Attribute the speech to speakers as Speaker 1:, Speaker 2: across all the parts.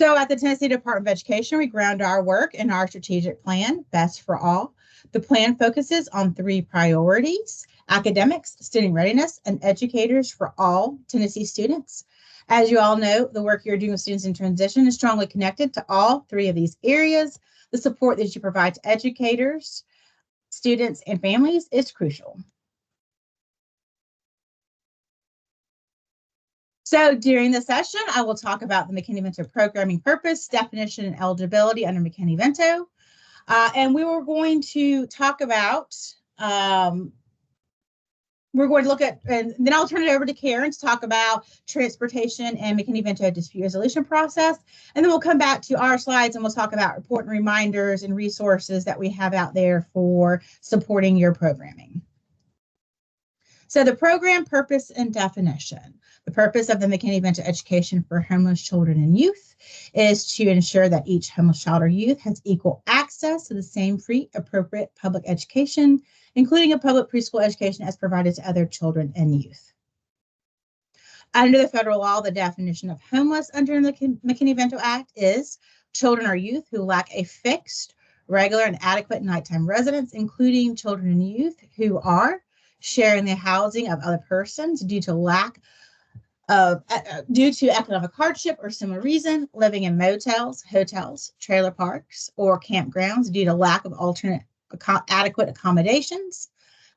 Speaker 1: So at the Tennessee Department of Education, we ground our work in our strategic plan, Best for All. The plan focuses on 3 priorities: academics, student readiness, and educators for all Tennessee students. As you all know, the work you're doing with students in transition is strongly connected to all 3 of these areas. The support that you provide to educators, students, and families is crucial. So during the session, I will talk about the McKinney-Vento programming purpose, definition, and eligibility under McKinney-Vento. And we were going to talk about, we're going to look at, and then I'll turn it over to Karen to talk about transportation and McKinney-Vento dispute resolution process. And then we'll come back to our slides and we'll talk about important reminders and resources that we have out there for supporting your programming. So the program purpose and definition. The purpose of the McKinney-Vento Education for Homeless Children and Youth is to ensure that each homeless child or youth has equal access to the same free, appropriate public education, including a public preschool education as provided to other children and youth. Under the federal law, the definition of homeless under the McKinney-Vento Act is children or youth who lack a fixed, regular, and adequate nighttime residence, including children and youth who are sharing the housing of other persons due to economic hardship or similar reason, living in motels, hotels, trailer parks, or campgrounds due to lack of alternate adequate accommodations,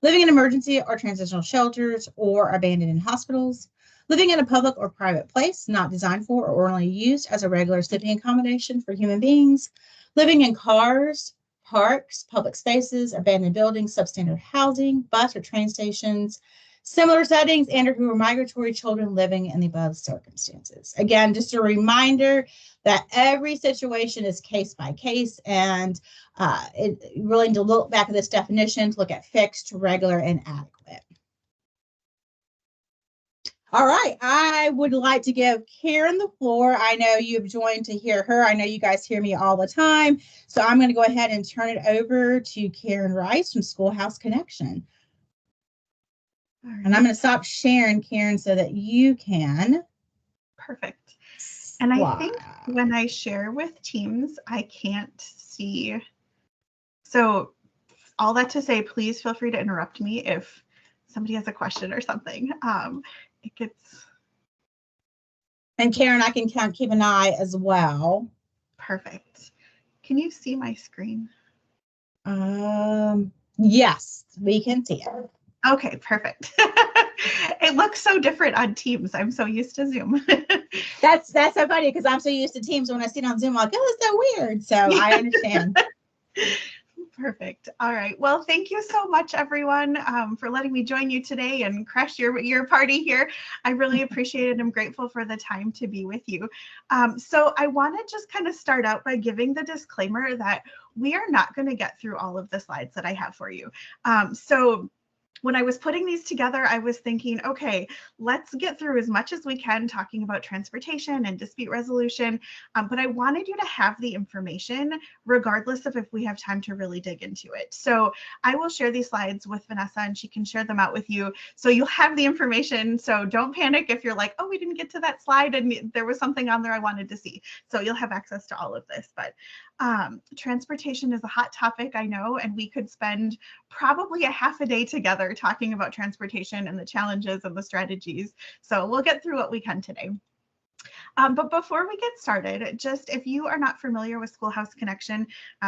Speaker 1: living in emergency or transitional shelters or abandoned in hospitals, living in a public or private place not designed for or only used as a regular sleeping accommodation for human beings, living in cars, parks, public spaces, abandoned buildings, substandard housing, bus or train stations, similar settings, and or who are migratory children living in the above circumstances. Again, just a reminder that every situation is case by case, and really need to look back at this definition to look at fixed, regular, and adequate. All right, I would like to give Karen the floor. I know you've joined to hear her. I know you guys hear me all the time. So I'm going to go ahead and turn it over to Karen Rice from SchoolHouse Connection. Right. And I'm going to stop sharing, Karen, so that you can.
Speaker 2: Perfect. And I think when I share with Teams, I can't see. So all that to say, please feel free to interrupt me if somebody has a question or something. It gets.
Speaker 1: And Karen, I can keep an eye as well.
Speaker 2: Perfect. Can you see my screen?
Speaker 1: Yes, we can see it.
Speaker 2: Okay, perfect. It looks so different on Teams. I'm so used to Zoom.
Speaker 1: That's so funny because I'm so used to Teams. When I see it on Zoom, I'm like, oh, it's so weird. So I understand.
Speaker 2: Perfect. All right. Well, thank you so much, everyone, for letting me join you today and crash your party here. I really appreciate it. I'm grateful for the time to be with you. So I want to just kind of start out by giving the disclaimer that we are not going to get through all of the slides that I have for you. So when I was putting these together, I was thinking, okay, let's get through as much as we can talking about transportation and dispute resolution. But I wanted you to have the information regardless of if we have time to really dig into it. So I will share these slides with Vanessa and she can share them out with you. So you'll have the information. So don't panic if you're like, oh, we didn't get to that slide and there was something on there I wanted to see. So you'll have access to all of this. But transportation is a hot topic, I know, and we could spend probably a half a day together talking about transportation and the challenges and the strategies. So we'll get through what we can today. But before we get started, just if you are not familiar with SchoolHouse Connection,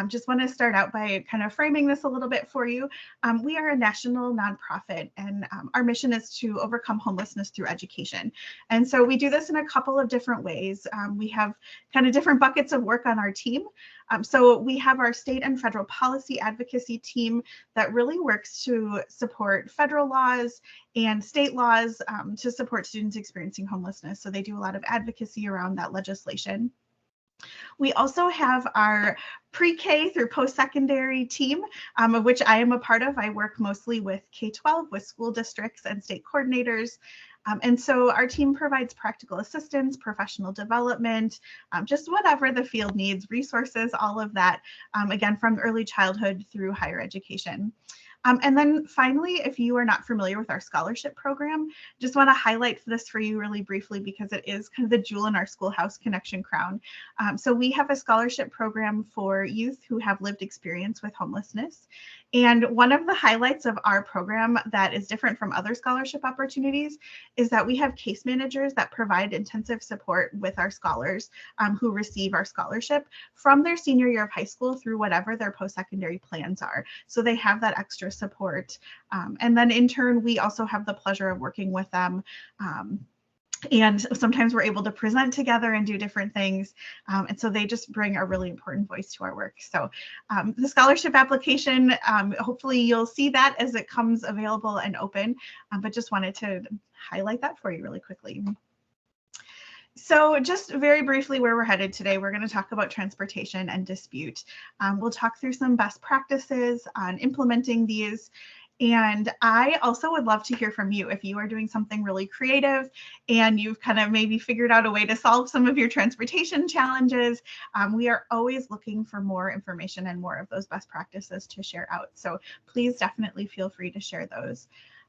Speaker 2: just want to start out by kind of framing this a little bit for you. We are a national nonprofit, and our mission is to overcome homelessness through education. And so we do this in a couple of different ways. We have kind of different buckets of work on our team. So we have our state and federal policy advocacy team that really works to support federal laws and state laws to support students experiencing homelessness. So they do a lot of advocacy around that legislation. We also have our pre-K through post-secondary team, of which I am a part of. I work mostly with K-12, with school districts and state coordinators. And so our team provides practical assistance, professional development, just whatever the field needs, resources, all of that, again, from early childhood through higher education. And then finally, if you are not familiar with our scholarship program, just want to highlight this for you really briefly because it is kind of the jewel in our SchoolHouse Connection crown. So we have a scholarship program for youth who have lived experience with homelessness. And one of the highlights of our program that is different from other scholarship opportunities is that we have case managers that provide intensive support with our scholars who receive our scholarship from their senior year of high school through whatever their post-secondary plans are. So they have that extra support. And then in turn, we also have the pleasure of working with them. And sometimes we're able to present together and do different things. And so they just bring a really important voice to our work. So the scholarship application, hopefully you'll see that as it comes available and open, but just wanted to highlight that for you really quickly. So just very briefly where we're headed today, we're going to talk about transportation and dispute. We'll talk through some best practices on implementing these. And I also would love to hear from you if you are doing something really creative and you've kind of maybe figured out a way to solve some of your transportation challenges. We are always looking for more information and more of those best practices to share out. So please definitely feel free to share those.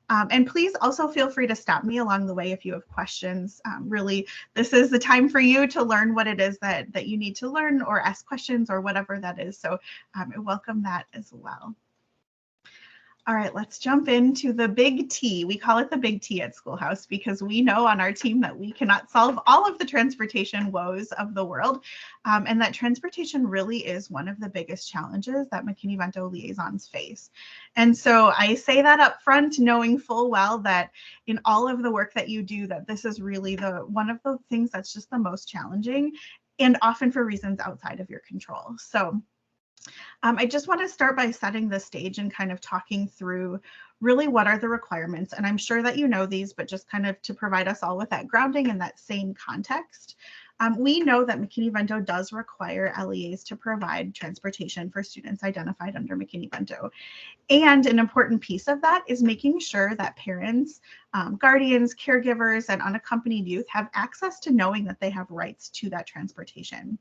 Speaker 2: And please also feel free to stop me along the way if you have questions. Really, this is the time for you to learn what it is that you need to learn or ask questions or whatever that is. So I welcome that as well. All right, let's jump into the big T. We call it the big T at SchoolHouse because we know on our team that we cannot solve all of the transportation woes of the world, and that transportation really is one of the biggest challenges that McKinney-Vento liaisons face. And so I say that up front, knowing full well that in all of the work that you do, that this is really one of the things that's just the most challenging, and often for reasons outside of your control. So I just want to start by setting the stage and kind of talking through really what are the requirements. And I'm sure that you know these, but just kind of to provide us all with that grounding in that same context. We know that McKinney-Vento does require LEAs to provide transportation for students identified under McKinney-Vento. And an important piece of that is making sure that parents, guardians, caregivers, and unaccompanied youth have access to knowing that they have rights to that transportation.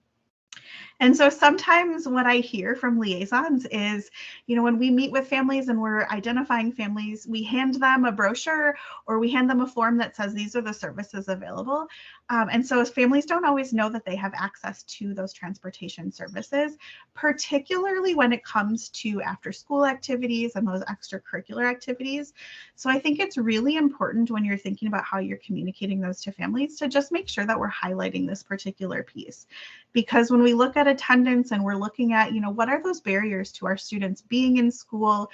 Speaker 2: And so sometimes what I hear from liaisons is, when we meet with families and we're identifying families, we hand them a brochure or we hand them a form that says these are the services available. And so families don't always know that they have access to those transportation services, particularly when it comes to after school activities and those extracurricular activities. So I think it's really important when you're thinking about how you're communicating those to families to just make sure that we're highlighting this particular piece. Because when we look at attendance and we're looking at, what are those barriers to our students being in school,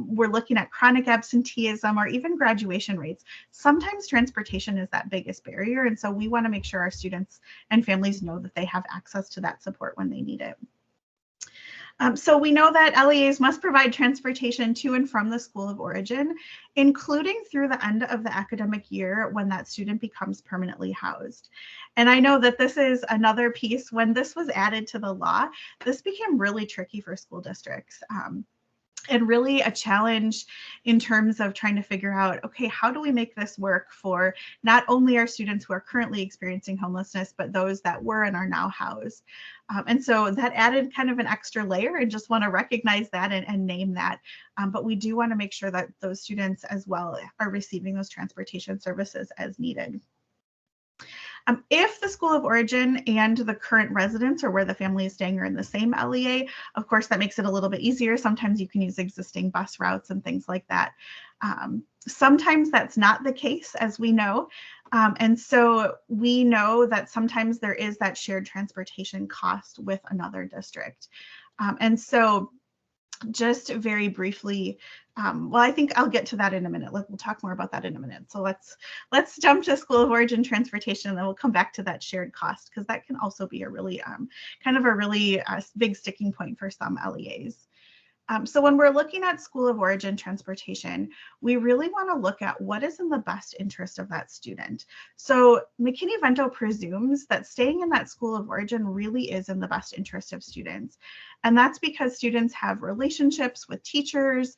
Speaker 2: we're looking at chronic absenteeism or even graduation rates. Sometimes transportation is that biggest barrier. And so we want to make sure our students and families know that they have access to that support when they need it. So we know that LEAs must provide transportation to and from the school of origin, including through the end of the academic year when that student becomes permanently housed. And I know that this is another piece. When this was added to the law, this became really tricky for school districts. And really a challenge in terms of trying to figure out, okay, how do we make this work for not only our students who are currently experiencing homelessness, but those that were and are now housed. And so that added kind of an extra layer, and just want to recognize that and name that. But we do want to make sure that those students as well are receiving those transportation services as needed. If the school of origin and the current residents or where the family is staying are in the same LEA, of course, that makes it a little bit easier. Sometimes you can use existing bus routes and things like that. Sometimes that's not the case, as we know. And so we know that sometimes there is that shared transportation cost with another district. And so just very briefly, well, I think I'll get to that in a minute. We'll talk more about that in a minute. So let's jump to school of origin transportation, and then we'll come back to that shared cost, because that can also be a really kind of a really big sticking point for some LEAs. So when we're looking at school of origin transportation, we really want to look at what is in the best interest of that student. So McKinney-Vento presumes that staying in that school of origin really is in the best interest of students. And that's because students have relationships with teachers,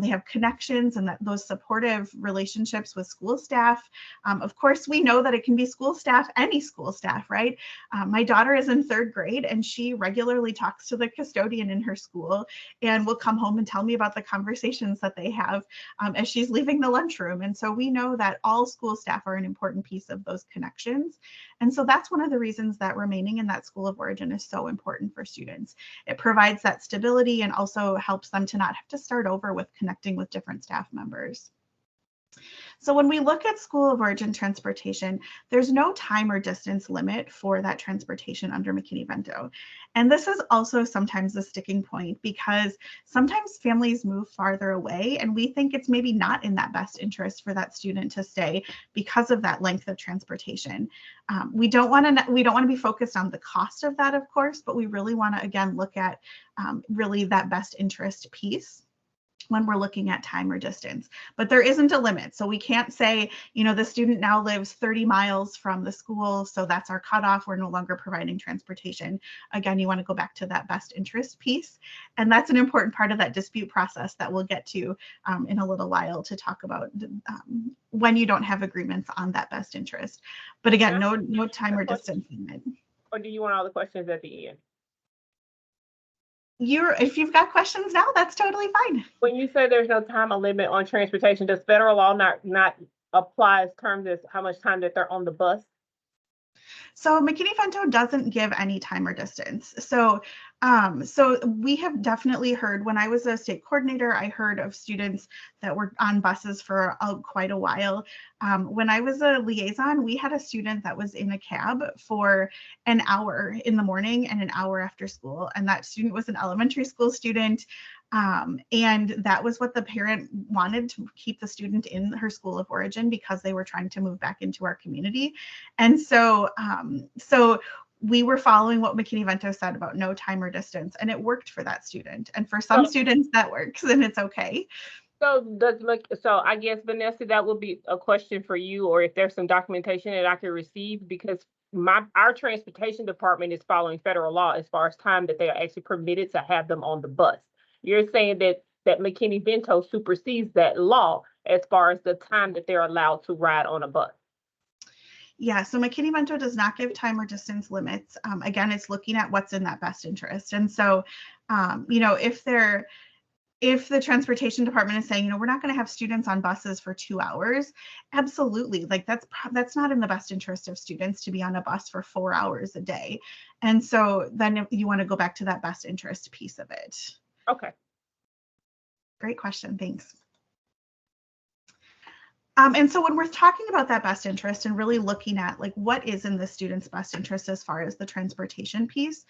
Speaker 2: they have connections and those supportive relationships with school staff. Of course, we know that it can be school staff, any school staff, right? My daughter is in 3rd grade and she regularly talks to the custodian in her school. And then will come home and tell me about the conversations that they have as she's leaving the lunchroom. And so we know that all school staff are an important piece of those connections. And so that's one of the reasons that remaining in that school of origin is so important for students. It provides that stability and also helps them to not have to start over with connecting with different staff members. So when we look at school of origin transportation, there's no time or distance limit for that transportation under McKinney-Vento. And this is also sometimes a sticking point because sometimes families move farther away and we think it's maybe not in that best interest for that student to stay because of that length of transportation. We don't want to be focused on the cost of that, of course, but we really want to, again, look at really that best interest piece when we're looking at time or distance. But there isn't a limit. So we can't say, you know, the student now lives 30 miles from the school, so that's our cutoff. We're no longer providing transportation. Again, you want to go back to that best interest piece. And that's an important part of that dispute process that we'll get to in a little while to talk about when you don't have agreements on that best interest. But again, no time or distance limit.
Speaker 3: Or do you want all the questions at the end?
Speaker 2: If you've got questions now, that's totally fine.
Speaker 3: When you say there's no time limit on transportation, does federal law not apply as terms as how much time that they're on the bus?
Speaker 2: So McKinney-Vento doesn't give any time or distance. So we have definitely heard, when I was a state coordinator, I heard of students that were on buses for quite a while. When I was a liaison, we had a student that was in a cab for an hour in the morning and an hour after school. And that student was an elementary school student. And that was what the parent wanted, to keep the student in her school of origin because they were trying to move back into our community. And so we were following what McKinney-Vento said about no time or distance, and it worked for that student. And for some students that works, and it's okay.
Speaker 3: So I guess, Vanessa, that would be a question for you, or if there's some documentation that I could receive, because our transportation department is following federal law as far as time that they are actually permitted to have them on the bus. You're saying that McKinney-Vento supersedes that law as far as the time that they're allowed to ride on a bus.
Speaker 2: Yeah, so McKinney-Vento does not give time or distance limits. Again, it's looking at what's in that best interest. And so, you know, if the transportation department is saying, you know, we're not going to have students on buses for 2 hours, absolutely. Like that's not in the best interest of students to be on a bus for 4 hours a day. And so then you want to go back to that best interest piece of it.
Speaker 3: Okay.
Speaker 2: Great question. Thanks. And so when we're talking about that best interest and really looking at like what is in the student's best interest as far as the transportation piece,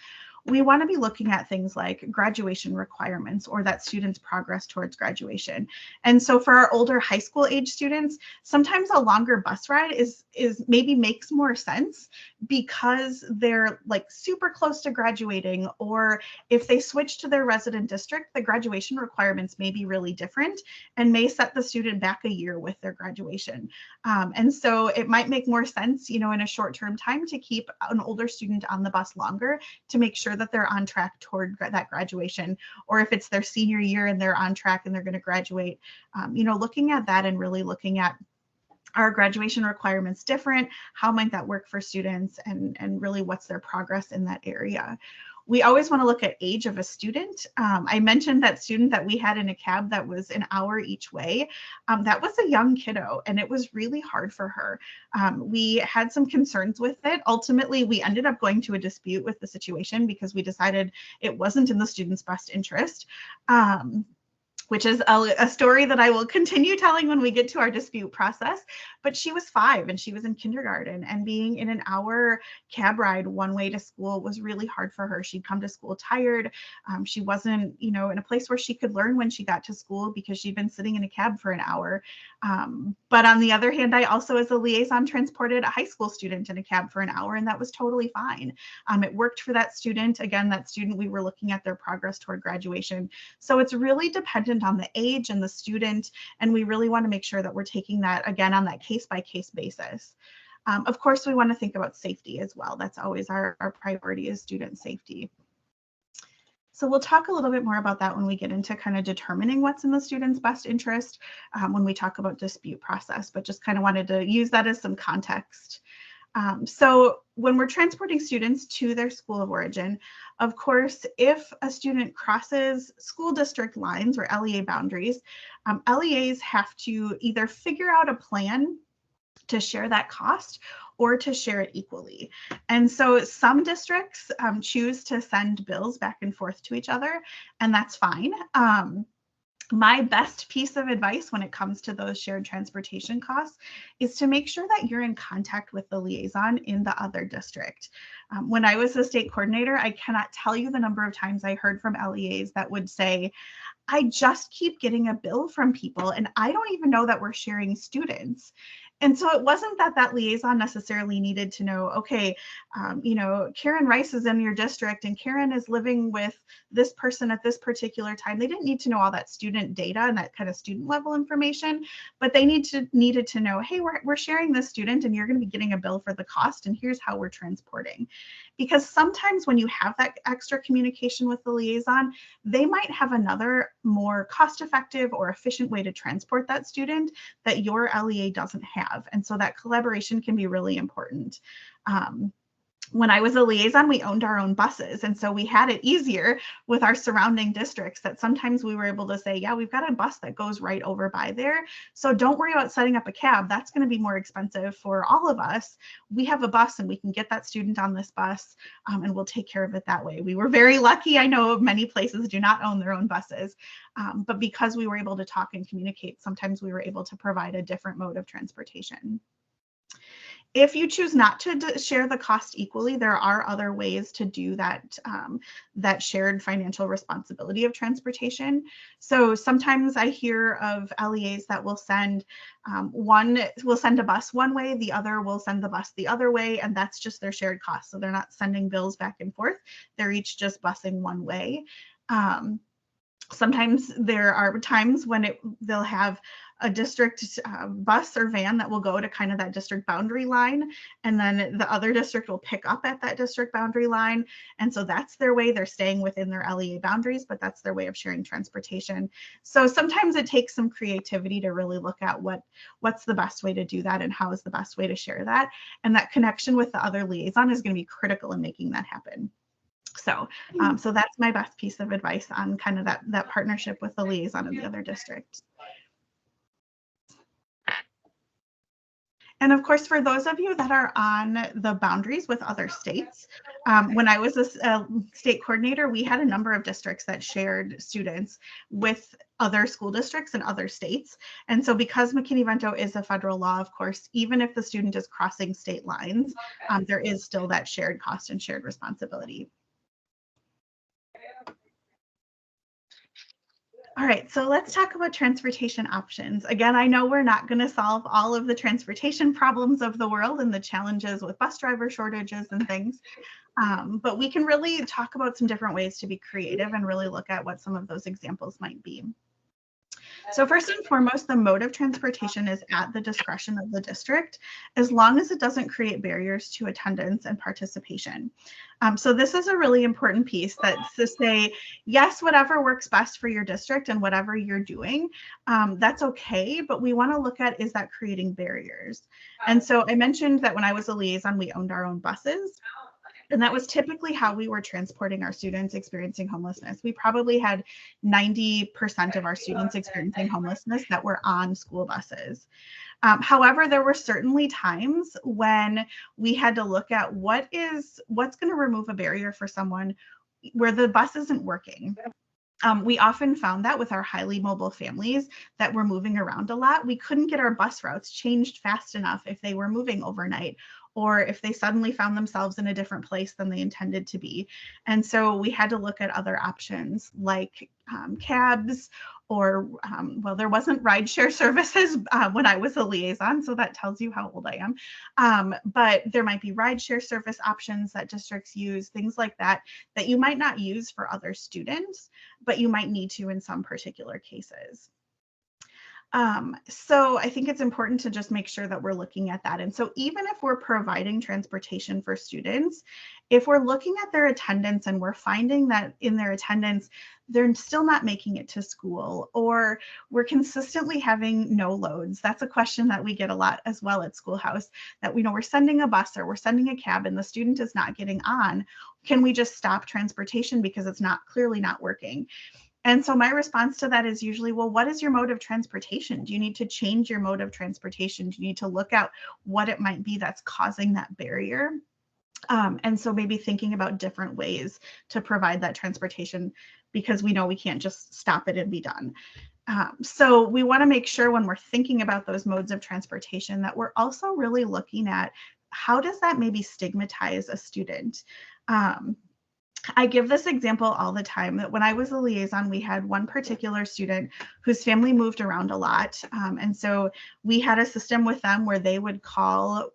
Speaker 2: we want to be looking at things like graduation requirements or that student's progress towards graduation. And so for our older high school age students, sometimes a longer bus ride is maybe makes more sense because they're like super close to graduating, or if they switch to their resident district, the graduation requirements may be really different and may set the student back a year with their graduation. And so it might make more sense, you know, in a short-term time to keep an older student on the bus longer to make sure that they're on track toward that graduation, or if it's their senior year and they're on track and they're going to graduate, you know, looking at that and really looking at our graduation requirements different, how might that work for students, and really what's their progress in that area. We always want to look at age of a student. I mentioned that student that we had in a cab that was an hour each way. That was a young kiddo, and it was really hard for her. We had some concerns with it. Ultimately, we ended up going to a dispute with the situation because we decided it wasn't in the student's best interest. Which is a story that I will continue telling when we get to our dispute process. But she was 5 and she was in kindergarten, and being in an hour cab ride one way to school was really hard for her. She'd come to school tired. She wasn't, you know, in a place where she could learn when she got to school because she'd been sitting in a cab for an hour. But on the other hand, I also, as a liaison, transported a high school student in a cab for an hour, and that was totally fine. It worked for that student. Again, that student, we were looking at their progress toward graduation. So it's really dependent on the age and the student, and we really want to make sure that we're taking that, again, on that case-by-case basis. Of course, we want to think about safety as well. That's always our priority, is student safety. So we'll talk a little bit more about that when we get into kind of determining what's in the student's best interest when we talk about dispute process, but just kind of wanted to use that as some context. So when we're transporting students to their school of origin, of course, if a student crosses school district lines or LEA boundaries, LEAs have to either figure out a plan to share that cost or to share it equally. And so some districts choose to send bills back and forth to each other, and that's fine. My best piece of advice when it comes to those shared transportation costs is to make sure that you're in contact with the liaison in the other district. When I was a state coordinator, I cannot tell you the number of times I heard from LEAs that would say, I just keep getting a bill from people and I don't even know that we're sharing students. And so it wasn't that that liaison necessarily needed to know, okay, Karen Rice is in your district and Karen is living with this person at this particular time. They didn't need to know all that student data and that kind of student level information, but they needed to know, hey, we're sharing this student and you're going to be getting a bill for the cost and here's how we're transporting. Because sometimes when you have that extra communication with the liaison, they might have another more cost-effective or efficient way to transport that student that your LEA doesn't have. And so that collaboration can be really important. When I was a liaison, we owned our own buses. And so we had it easier with our surrounding districts that sometimes we were able to say, yeah, we've got a bus that goes right over by there. So don't worry about setting up a cab. That's going to be more expensive for all of us. We have a bus and we can get that student on this bus and we'll take care of it that way. We were very lucky. I know many places do not own their own buses, but because we were able to talk and communicate, sometimes we were able to provide a different mode of transportation. If you choose not to share the cost equally, there are other ways to do that, that shared financial responsibility of transportation. So sometimes I hear of LEAs that will send one will send a bus one way, the other will send the bus the other way, and that's just their shared cost. So they're not sending bills back and forth. They're each just busing one way. Sometimes there are times when they'll have a district bus or van that will go to kind of that district boundary line, and then the other district will pick up at that district boundary line. And so that's their way. They're staying within their LEA boundaries, but that's their way of sharing transportation. So sometimes it takes some creativity to really look at what's the best way to do that and how is the best way to share that. And that connection with the other liaison is going to be critical in making that happen. So, so that's my best piece of advice on kind of that partnership with the liaison in the other district. And of course, for those of you that are on the boundaries with other states, when I was a state coordinator, we had a number of districts that shared students with other school districts in other states. And so because McKinney-Vento is a federal law, of course, even if the student is crossing state lines, there is still that shared cost and shared responsibility. All right, so let's talk about transportation options. Again, I know we're not going to solve all of the transportation problems of the world and the challenges with bus driver shortages and things, but we can really talk about some different ways to be creative and really look at what some of those examples might be. So first and foremost, the mode of transportation is at the discretion of the district, as long as it doesn't create barriers to attendance and participation. So this is a really important piece, that's to say, yes, whatever works best for your district and whatever you're doing, that's okay, but we want to look at, is that creating barriers? And so I mentioned that when I was a liaison, we owned our own buses. And that was typically how we were transporting our students experiencing homelessness. We probably had 90% of our students experiencing homelessness that were on school buses. However, there were certainly times when we had to look at what's going to remove a barrier for someone where the bus isn't working. We often found that with our highly mobile families that were moving around a lot, we couldn't get our bus routes changed fast enough if they were moving overnight, or if they suddenly found themselves in a different place than they intended to be. And so we had to look at other options like cabs, or, well, there wasn't rideshare services when I was a liaison, so that tells you how old I am. But there might be rideshare service options that districts use, things like that, that you might not use for other students, but you might need to in some particular cases. So I think it's important to just make sure that we're looking at that. And so even if we're providing transportation for students, if we're looking at their attendance and we're finding that in their attendance, they're still not making it to school, or we're consistently having no loads. That's a question that we get a lot as well at Schoolhouse, that we're sending a bus or we're sending a cab and the student is not getting on. Can we just stop transportation because it's clearly not working? And so my response to that is usually, well, what is your mode of transportation? Do you need to change your mode of transportation? Do you need to look at what it might be that's causing that barrier? And so maybe thinking about different ways to provide that transportation, because we know we can't just stop it and be done. So we want to make sure when we're thinking about those modes of transportation that we're also really looking at how does that maybe stigmatize a student? I give this example all the time, that when I was a liaison, we had one particular student whose family moved around a lot. And so we had a system with them where they would call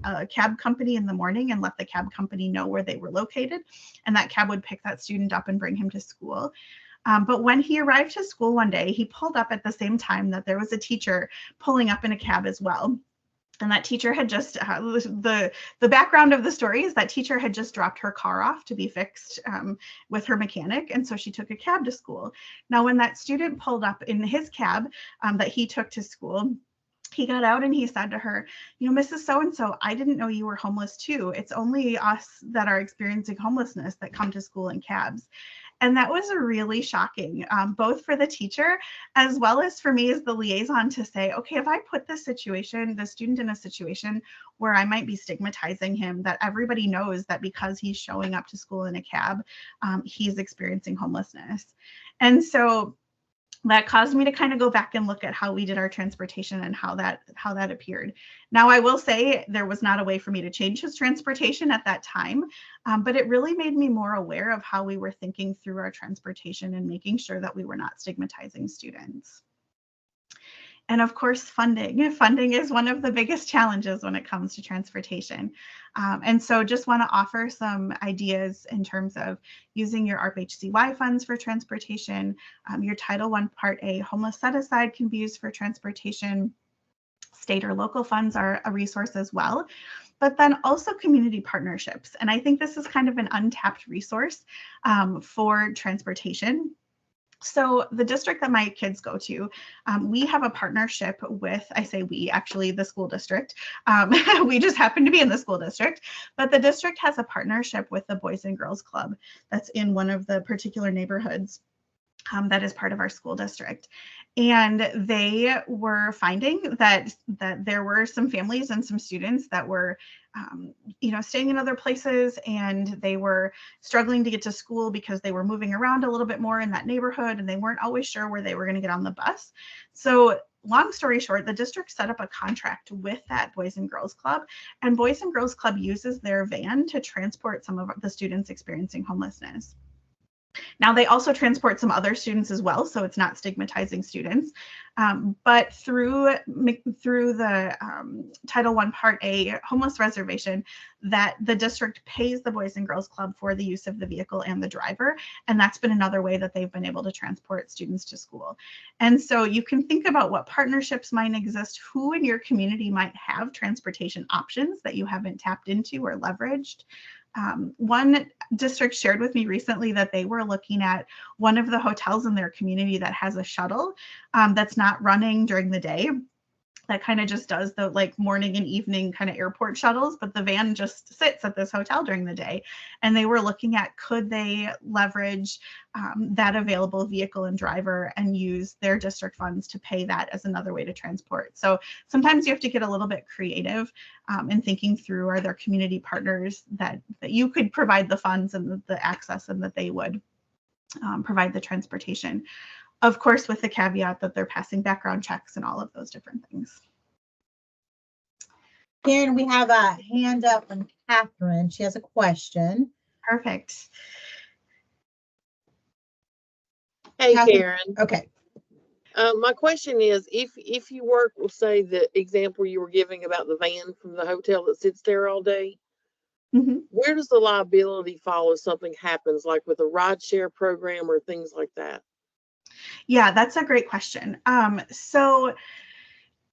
Speaker 2: a cab company in the morning and let the cab company know where they were located. And that cab would pick that student up and bring him to school. But when he arrived to school one day, he pulled up at the same time that there was a teacher pulling up in a cab as well. And that teacher had just, the background of the story is that teacher had just dropped her car off to be fixed with her mechanic. And so she took a cab to school. Now, when that student pulled up in his cab that he took to school, he got out and he said to her, Mrs. So-and-so, I didn't know you were homeless too. It's only us that are experiencing homelessness that come to school in cabs. And that was really shocking, both for the teacher as well as for me as the liaison, to say, okay, if I put the student in a situation where I might be stigmatizing him, that everybody knows that because he's showing up to school in a cab, he's experiencing homelessness. And so that caused me to kind of go back and look at how we did our transportation and how that appeared. Now, I will say there was not a way for me to change his transportation at that time, but it really made me more aware of how we were thinking through our transportation and making sure that we were not stigmatizing students. And of course, funding. Funding is one of the biggest challenges when it comes to transportation. And so just want to offer some ideas in terms of using your ARP HCY funds for transportation. Your Title I Part A homeless set aside can be used for transportation. State or local funds are a resource as well. But then also community partnerships. And I think this is kind of an untapped resource for transportation. So the district that my kids go to, we have a partnership with, I say we, actually the school district. We just happen to be in the school district, but the district has a partnership with the Boys and Girls Club that's in one of the particular neighborhoods that is part of our school district. And they were finding that there were some families and some students that were staying in other places, and they were struggling to get to school because they were moving around a little bit more in that neighborhood, and they weren't always sure where they were going to get on the bus. So long story short, the district set up a contract with that Boys and Girls Club, and Boys and Girls Club uses their van to transport some of the students experiencing homelessness. Now, they also transport some other students as well, so it's not stigmatizing students. But through the Title I Part A homeless reservation, that the district pays the Boys and Girls Club for the use of the vehicle and the driver. And that's been another way that they've been able to transport students to school. And so you can think about what partnerships might exist, who in your community might have transportation options that you haven't tapped into or leveraged. One district shared with me recently that they were looking at one of the hotels in their community that has a shuttle that's not running during the day. That kind of just does the morning and evening kind of airport shuttles, but the van just sits at this hotel during the day. And they were looking at, could they leverage that available vehicle and driver and use their district funds to pay that as another way to transport. So sometimes you have to get a little bit creative in thinking through, are there community partners that you could provide the funds and the access, and that they would provide the transportation. Of course, with the caveat that they're passing background checks and all of those different things.
Speaker 1: Karen, we have a hand up from Catherine. She has a question.
Speaker 2: Perfect.
Speaker 4: Hey,
Speaker 1: Catherine.
Speaker 4: Karen.
Speaker 1: Okay.
Speaker 4: My question is, if you work with, say, the example you were giving about the van from the hotel that sits there all day, where does the liability fall if something happens, like with a rideshare program or things like that?
Speaker 2: Yeah, that's a great question. So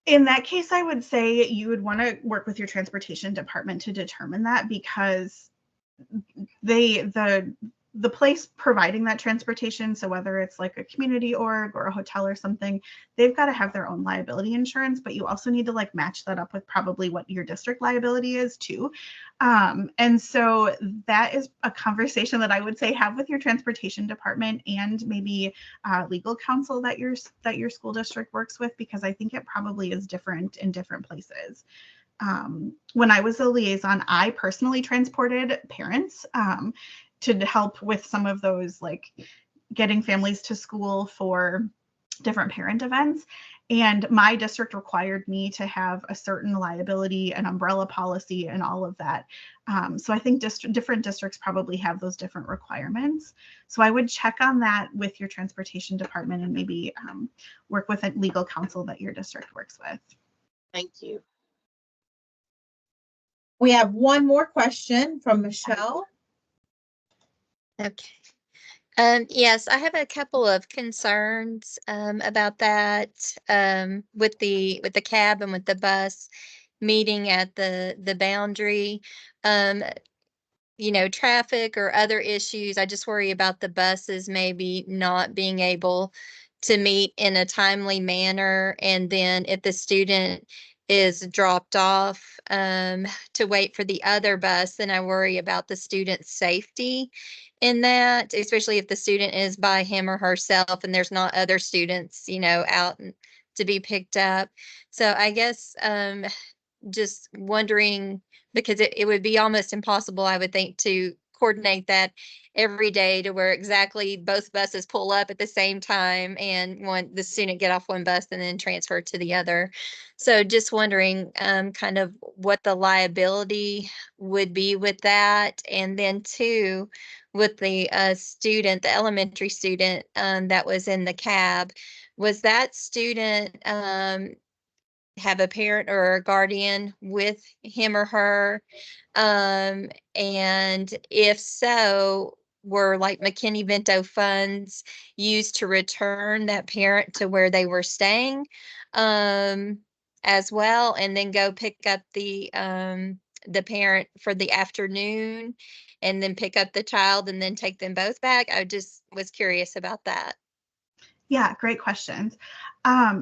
Speaker 2: in that case, I would say you would want to work with your transportation department to determine that, because the place providing that transportation, so whether it's like a community org or a hotel or something, they've got to have their own liability insurance, but you also need to like match that up with probably what your district liability is too. And so that is a conversation that I would say have with your transportation department and maybe legal counsel that your school district works with, because I think it probably is different in different places. When I was a liaison, I personally transported parents to help with some of those, like getting families to school for different parent events. And my district required me to have a certain liability and umbrella policy and all of that. So I think different districts probably have those different requirements. So I would check on that with your transportation department and maybe work with a legal counsel that your district works with.
Speaker 4: Thank you.
Speaker 1: We have one more question from Michelle.
Speaker 5: Okay. Yes, I have a couple of concerns about that with the cab and with the bus meeting at the boundary. Traffic or other issues. I just worry about the buses maybe not being able to meet in a timely manner, and then if the student is dropped off to wait for the other bus, then I worry about the student's safety in that, especially if the student is by him or herself and there's not other students, out to be picked up. So I guess just wondering, because it would be almost impossible, I would think, to coordinate that every day to where exactly both buses pull up at the same time and the student get off one bus and then transfer to the other. So just wondering kind of what the liability would be with that. And then two, with the student, the elementary student that was in the cab, was that student have a parent or a guardian with him or her? And if so, were like McKinney-Vento funds used to return that parent to where they were staying as well, and then go pick up the parent for the afternoon and then pick up the child and then take them both back? I just was curious about that.
Speaker 2: Yeah, great questions.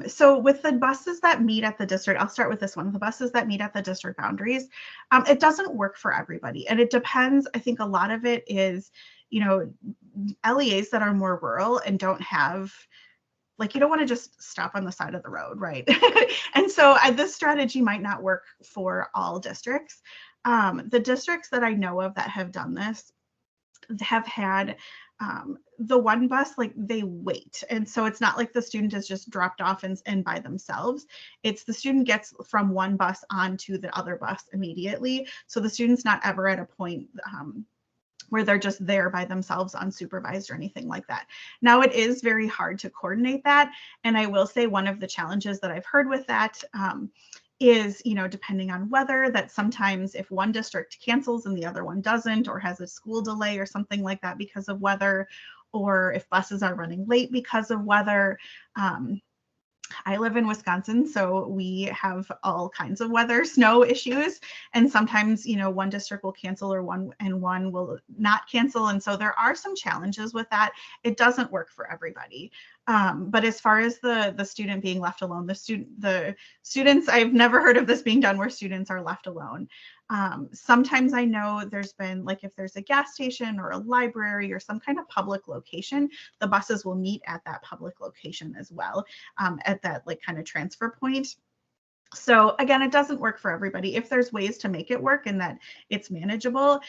Speaker 2: So with the buses that meet at the district, I'll start with this one. The buses that meet at the district boundaries, it doesn't work for everybody. And it depends. I think a lot of it is, LEAs that are more rural and don't have, like, you don't want to just stop on the side of the road, right? And so this strategy might not work for all districts. The districts that I know of that have done this have had the one bus, like, they wait. And so it's not like the student is just dropped off and by themselves. It's the student gets from one bus onto the other bus immediately. So the student's not ever at a point where they're just there by themselves unsupervised or anything like that. Now, it is very hard to coordinate that. And I will say one of the challenges that I've heard with that is, depending on weather, that sometimes if one district cancels and the other one doesn't, or has a school delay or something like that because of weather, or if buses are running late because of weather. I live in Wisconsin, so we have all kinds of weather, snow issues, and sometimes, one district will cancel or one will not cancel. And so there are some challenges with that. It doesn't work for everybody. But as far as the student being left alone, the students, I've never heard of this being done where students are left alone. Sometimes I know there's been, like, if there's a gas station or a library or some kind of public location, the buses will meet at that public location as well, at that, like, kind of transfer point. So again, it doesn't work for everybody. If there's ways to make it work and that it's manageable,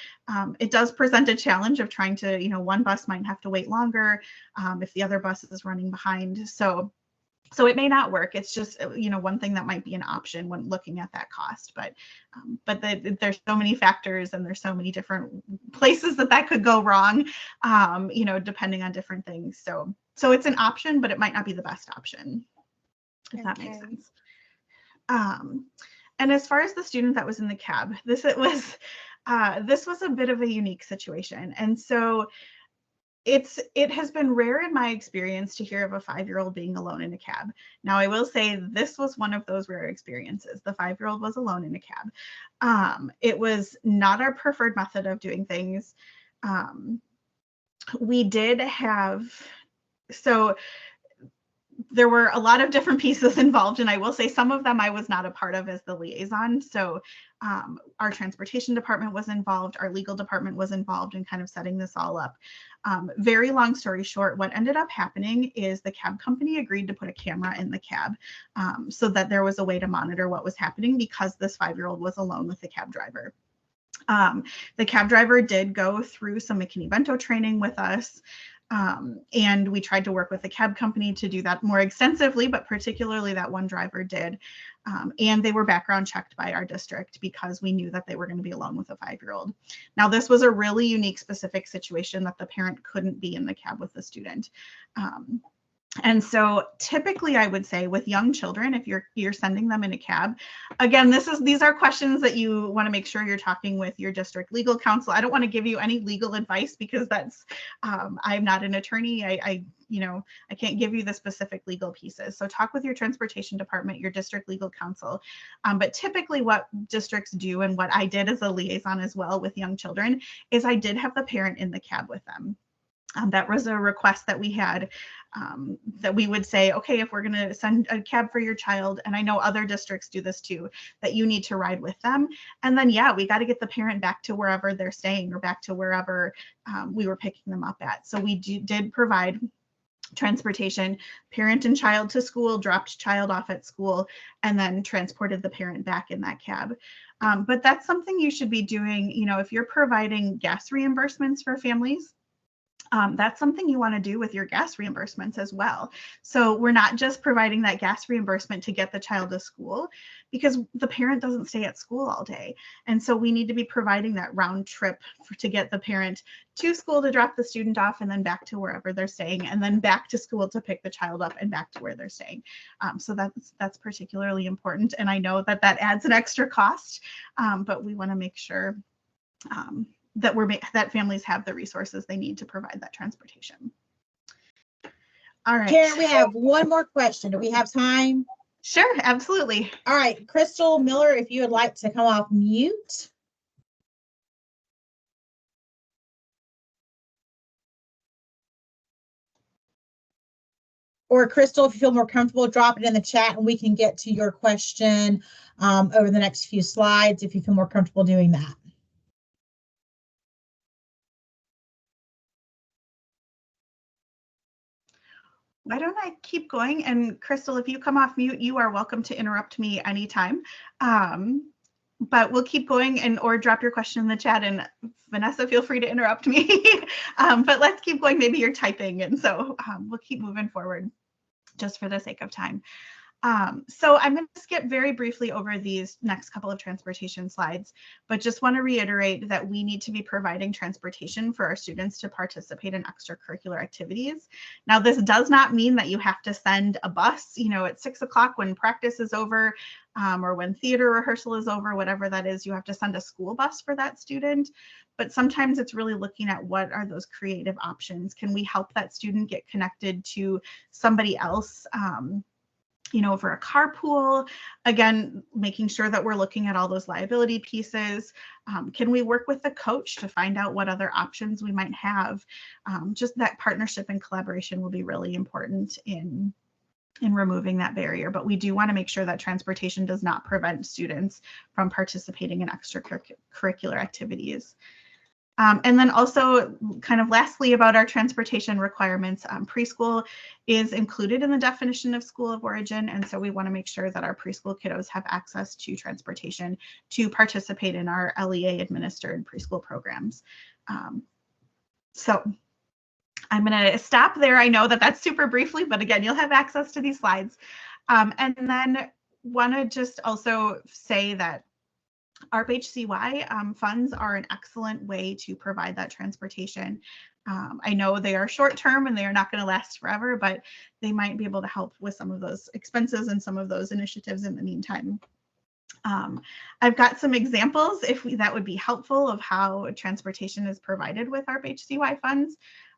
Speaker 2: it does present a challenge of trying to, one bus might have to wait longer if the other bus is running behind. So it may not work. It's just, one thing that might be an option when looking at that cost. But there's so many factors and there's so many different places that could go wrong, depending on different things. So it's an option, but it might not be the best option, if that makes sense. And as far as the student that was in the cab, this was a bit of a unique situation. And so it has been rare in my experience to hear of a 5-year-old being alone in a cab. Now, I will say this was one of those rare experiences. The 5-year-old was alone in a cab. It was not our preferred method of doing things. We did have, so there were a lot of different pieces involved, and I will say some of them I was not a part of as the liaison. So our transportation department was involved, our legal department was involved in kind of setting this all up. Very long story short, what ended up happening is the cab company agreed to put a camera in the cab so that there was a way to monitor what was happening because this 5-year-old was alone with the cab driver. The cab driver did go through some McKinney-Vento training with us. And we tried to work with the cab company to do that more extensively, but particularly that one driver did. And they were background checked by our district because we knew that they were going to be alone with a 5-year-old. Now, this was a really unique, specific situation that the parent couldn't be in the cab with the student. And so typically I would say with young children, if you're sending them in a cab, again, these are questions that you want to make sure you're talking with your district legal counsel. I don't want to give you any legal advice because that's, I'm not an attorney. I can't give you the specific legal pieces. So talk with your transportation department, your district legal counsel. But typically what districts do, and what I did as a liaison as well with young children, is I did have the parent in the cab with them. That was a request that we had, that we would say, okay, if we're going to send a cab for your child, and I know other districts do this too, that you need to ride with them. And then, yeah, we got to get the parent back to wherever they're staying or back to wherever we were picking them up at. So we did provide transportation, parent and child to school, dropped child off at school, and then transported the parent back in that cab. But that's something you should be doing, if you're providing gas reimbursements for families. That's something you want to do with your gas reimbursements as well. So we're not just providing that gas reimbursement to get the child to school, because the parent doesn't stay at school all day. And so we need to be providing that round trip to get the parent to school to drop the student off, and then back to wherever they're staying, and then back to school to pick the child up and back to where they're staying. So that's particularly important. And I know that adds an extra cost, but we want to make sure that families have the resources they need to provide that transportation. All right.
Speaker 1: Karen, we have one more question. Do we have time?
Speaker 2: Sure, absolutely.
Speaker 1: All right, Crystal Miller, if you would like to come off mute. Or Crystal, if you feel more comfortable, drop it in the chat and we can get to your question over the next few slides if you feel more comfortable doing that.
Speaker 2: Why don't I keep going? And Crystal, if you come off mute, you are welcome to interrupt me anytime. But we'll keep going, or drop your question in the chat, and Vanessa, feel free to interrupt me. But let's keep going. Maybe you're typing, and so we'll keep moving forward just for the sake of time. So I'm going to skip very briefly over these next couple of transportation slides, but just want to reiterate that we need to be providing transportation for our students to participate in extracurricular activities. Now, this does not mean that you have to send a bus, at 6 o'clock when practice is over, or when theater rehearsal is over, whatever that is, you have to send a school bus for that student. But sometimes it's really looking at what are those creative options. Can we help that student get connected to somebody else? For a carpool, again, making sure that we're looking at all those liability pieces. Can we work with the coach to find out what other options we might have? Just that partnership and collaboration will be really important in removing that barrier. But we do want to make sure that transportation does not prevent students from participating in extracurricular activities. And then also, kind of lastly, about our transportation requirements, preschool is included in the definition of school of origin. And so we want to make sure that our preschool kiddos have access to transportation to participate in our LEA administered preschool programs. So I'm going to stop there. I know that that's super briefly, but again, you'll have access to these slides. And then want to just also say that ARP HCY funds are an excellent way to provide that transportation. I know they are short term and they are not going to last forever, but they might be able to help with some of those expenses and some of those initiatives in the meantime. I've got some examples, that would be helpful, of how transportation is provided with ARP HCY funds.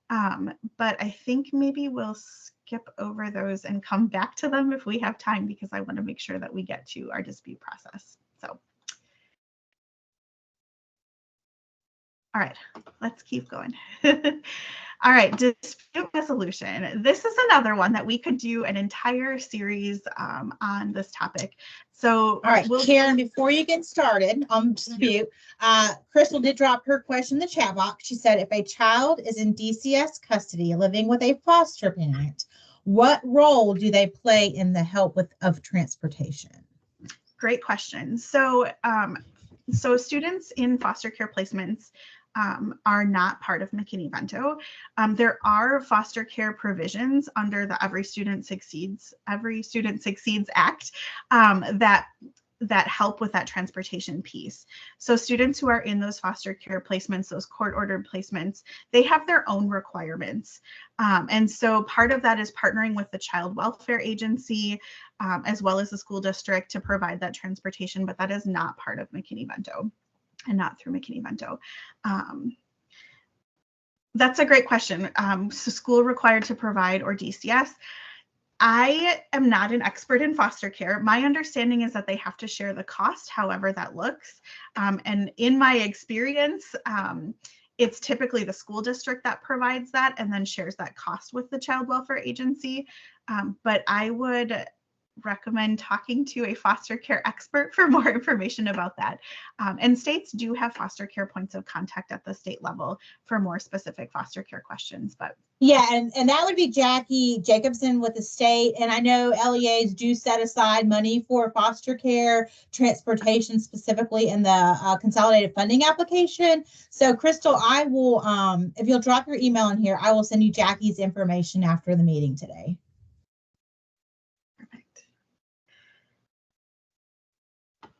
Speaker 2: But I think maybe we'll skip over those and come back to them if we have time, because I want to make sure that we get to our dispute process. So, all right, let's keep going. All right, dispute resolution. This is another one that we could do an entire series on this topic. So,
Speaker 1: all right, Karen, before you get started on dispute, Crystal did drop her question in the chat box. She said, if a child is in DCS custody living with a foster parent, what role do they play in the help of transportation?
Speaker 2: Great question. So, so students in foster care placements are not part of McKinney-Vento. There are foster care provisions under the Every Student Succeeds Act that help with that transportation piece. So students who are in those foster care placements, those court-ordered placements, they have their own requirements. And so part of that is partnering with the child welfare agency, as well as the school district, to provide that transportation, but that is not part of McKinney-Vento and not through McKinney-Vento. That's a great question. So school required to provide or DCS. I am not an expert in foster care. My understanding is that they have to share the cost, however that looks. And in my experience, it's typically the school district that provides that and then shares that cost with the child welfare agency. But I would recommend talking to a foster care expert for more information about that. And states do have foster care points of contact at the state level for more specific foster care questions. But
Speaker 1: yeah, and that would be Jackie Jacobson with the state. And I know LEAs do set aside money for foster care transportation, specifically in the consolidated funding application. So Crystal, I will, if you'll drop your email in here, I will send you Jackie's information after the meeting today.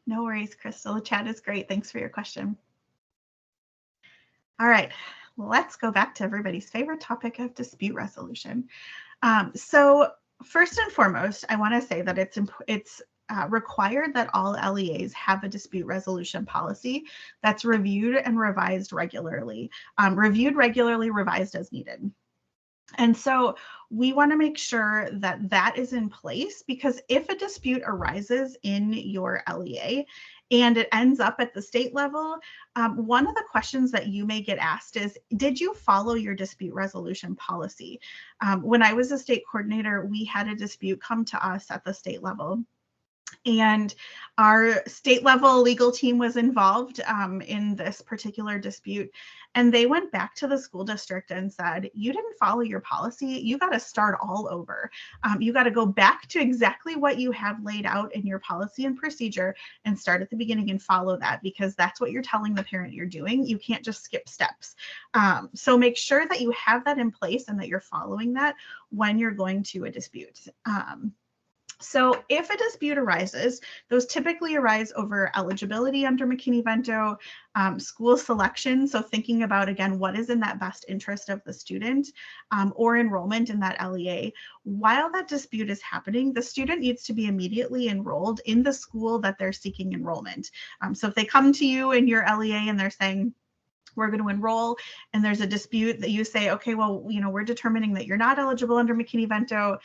Speaker 2: No worries, Crystal. The chat is great. Thanks for your question. All right, let's go back to everybody's favorite topic of dispute resolution. So first and foremost, I want to say that it's required that all LEAs have a dispute resolution policy that's reviewed and revised regularly. Reviewed regularly, revised as needed. And so we want to make sure that that is in place, because if a dispute arises in your LEA and it ends up at the state level, one of the questions that you may get asked is, did you follow your dispute resolution policy? When I was a state coordinator, we had a dispute come to us at the state level. And our state level legal team was involved in this particular dispute. And they went back to the school district and said, you didn't follow your policy. You got to start all over. You got to go back to exactly what you have laid out in your policy and procedure and start at the beginning and follow that, because that's what you're telling the parent you're doing. You can't just skip steps. So make sure that you have that in place and that you're following that when you're going to a dispute. So if a dispute arises, those typically arise over eligibility under McKinney-Vento, school selection. So thinking about, again, what is in that best interest of the student, or enrollment in that LEA. While that dispute is happening, the student needs to be immediately enrolled in the school that they're seeking enrollment. So if they come to you in your LEA and they're saying, we're going to enroll, and there's a dispute that you say, okay, well, we're determining that you're not eligible under McKinney-Vento.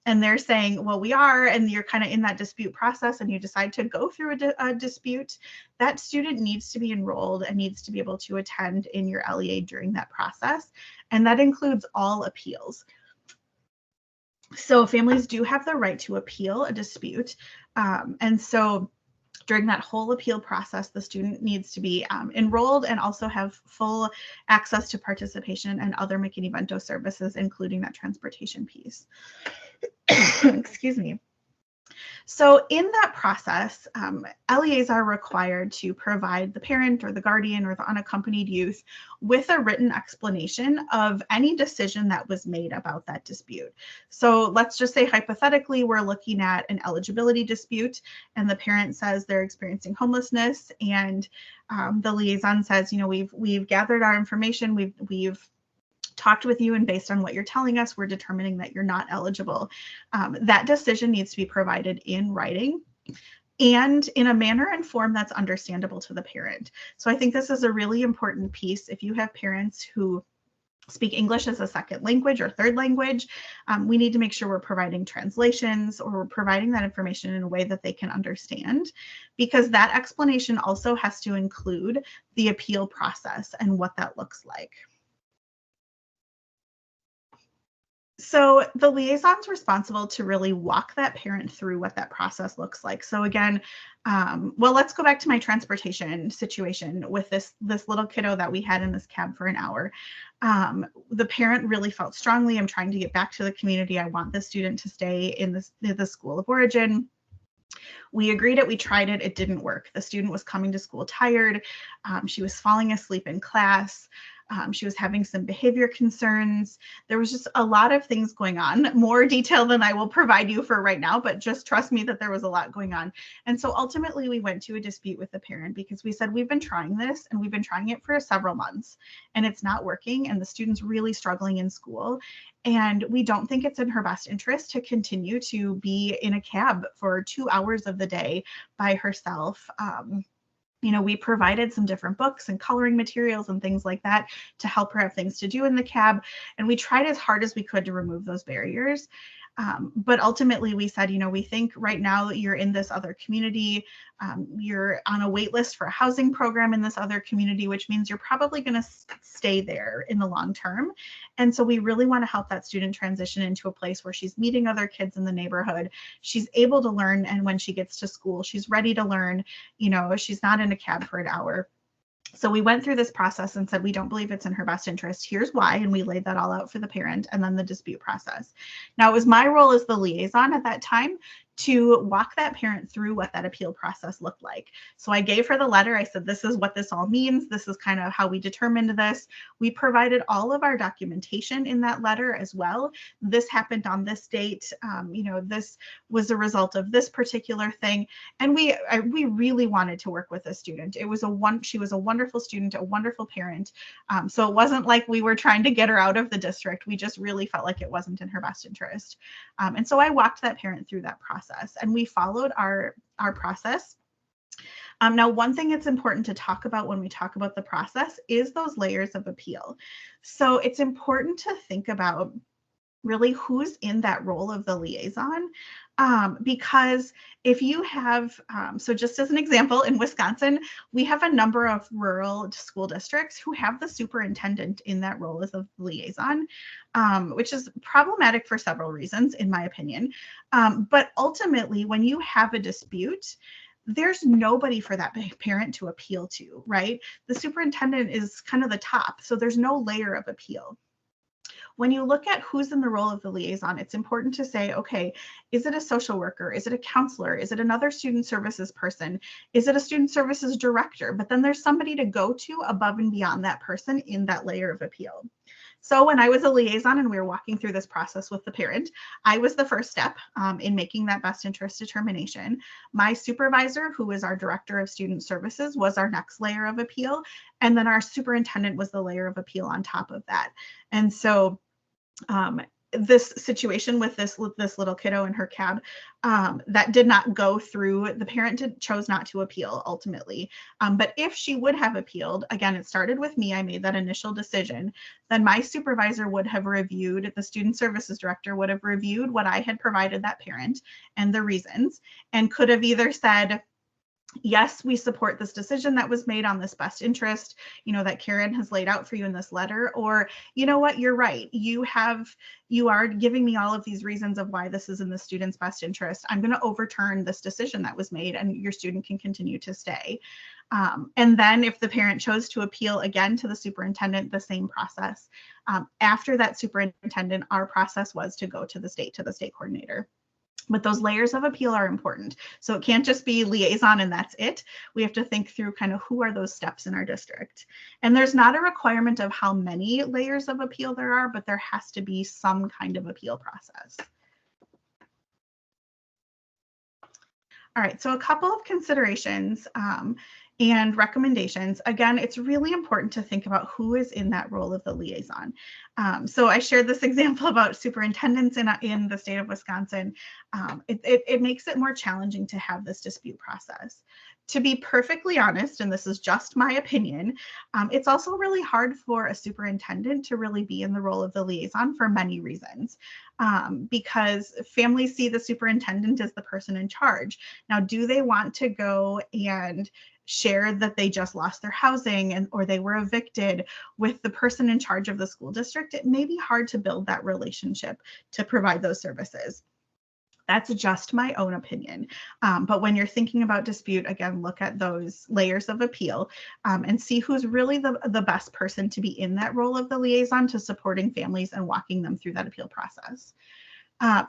Speaker 2: And they're saying, well, we are, and you're kind of in that dispute process and you decide to go through a dispute, that student needs to be enrolled and needs to be able to attend in your LEA during that process. And that includes all appeals. So families do have the right to appeal a dispute. And so during that whole appeal process, the student needs to be enrolled and also have full access to participation and other McKinney-Vento services, including that transportation piece. Excuse me. So in that process, LEAs are required to provide the parent or the guardian or the unaccompanied youth with a written explanation of any decision that was made about that dispute. So let's just say hypothetically, we're looking at an eligibility dispute and the parent says they're experiencing homelessness, and the liaison says, we've gathered our information, we've talked with you, and based on what you're telling us, we're determining that you're not eligible. That decision needs to be provided in writing and in a manner and form that's understandable to the parent. So I think this is a really important piece. If you have parents who speak English as a second language or third language. We need to make sure we're providing translations or we're providing that information in a way that they can understand, because that explanation also has to include the appeal process and what that looks like. So the liaison's responsible to really walk that parent through what that process looks like. So again, well, let's go back to my transportation situation with this little kiddo that we had in this cab for an hour. The parent really felt strongly, I'm trying to get back to the community. I want the student to stay in the school of origin. We agreed it, we tried it, it didn't work. The student was coming to school tired. She was falling asleep in class. She was having some behavior concerns. There was just a lot of things going on, more detail than I will provide you for right now, but just trust me that there was a lot going on. And so ultimately we went to a dispute with the parent because we said, we've been trying this and we've been trying it for several months and it's not working and the student's really struggling in school. And we don't think it's in her best interest to continue to be in a cab for 2 hours of the day by herself. You know, we provided some different books and coloring materials and things like that to help her have things to do in the cab. And we tried as hard as we could to remove those barriers. But ultimately we said, you know, we think right now that you're in this other community, you're on a wait list for a housing program in this other community, which means you're probably going to stay there in the long term. And so we really want to help that student transition into a place where she's meeting other kids in the neighborhood. She's able to learn. And when she gets to school, she's ready to learn, you know, she's not in a cab for an hour. So we went through this process and said, we don't believe it's in her best interest. Here's why. And we laid that all out for the parent and then the dispute process. Now, it was my role as the liaison at that time to walk that parent through what that appeal process looked like. So I gave her the letter. I said, this is what this all means. This is kind of how we determined this. We provided all of our documentation in that letter as well. This happened on this date. You know, this was a result of this particular thing. And we really wanted to work with a student. She was a wonderful student, a wonderful parent. So it wasn't like we were trying to get her out of the district. We just really felt like it wasn't in her best interest. And so I walked that parent through that process. And we followed our process. Now, one thing that's important to talk about when we talk about the process is those layers of appeal. So it's important to think about really who's in that role of the liaison. Because if you have, so just as an example, in Wisconsin, we have a number of rural school districts who have the superintendent in that role as a liaison, which is problematic for several reasons, in my opinion. But ultimately, when you have a dispute, there's nobody for that parent to appeal to, right? The superintendent is kind of the top, so there's no layer of appeal. When you look at who's in the role of the liaison, it's important to say, okay, is it a social worker? Is it a counselor? Is it another student services person? Is it a student services director? But then there's somebody to go to above and beyond that person in that layer of appeal. So when I was a liaison and we were walking through this process with the parent, I was the first step in making that best interest determination. My supervisor, who was our director of student services, was our next layer of appeal. And then our superintendent was the layer of appeal on top of that. And so this situation with this little kiddo in her cab, that did not go through. The parent chose not to appeal ultimately. But if she would have appealed, again, it started with me. I made that initial decision. Then my supervisor would have reviewed, the student services director would have reviewed what I had provided that parent and the reasons, and could have either said, yes, we support this decision that was made on this best interest, you know, that Karen has laid out for you in this letter, or, you know what, you're right. You are giving me all of these reasons of why this is in the student's best interest. I'm going to overturn this decision that was made and your student can continue to stay. And then if the parent chose to appeal again to the superintendent, the same process. After that superintendent, our process was to go to the state coordinator. But those layers of appeal are important. So it can't just be liaison and that's it. We have to think through kind of who are those steps in our district. And there's not a requirement of how many layers of appeal there are, but there has to be some kind of appeal process. All right, so a couple of considerations and recommendations. Again, it's really important to think about who is in that role of the liaison. So I shared this example about superintendents in the state of Wisconsin. It makes it more challenging to have this dispute process To be perfectly honest, and this is just my opinion, it's also really hard for a superintendent to really be in the role of the liaison for many reasons, because families see the superintendent as the person in charge. Now, do they want to go and share that they just lost their housing or they were evicted with the person in charge of the school district? It may be hard to build that relationship to provide those services. That's just my own opinion. But when you're thinking about dispute, again, look at those layers of appeal and see who's really the best person to be in that role of the liaison to supporting families and walking them through that appeal process.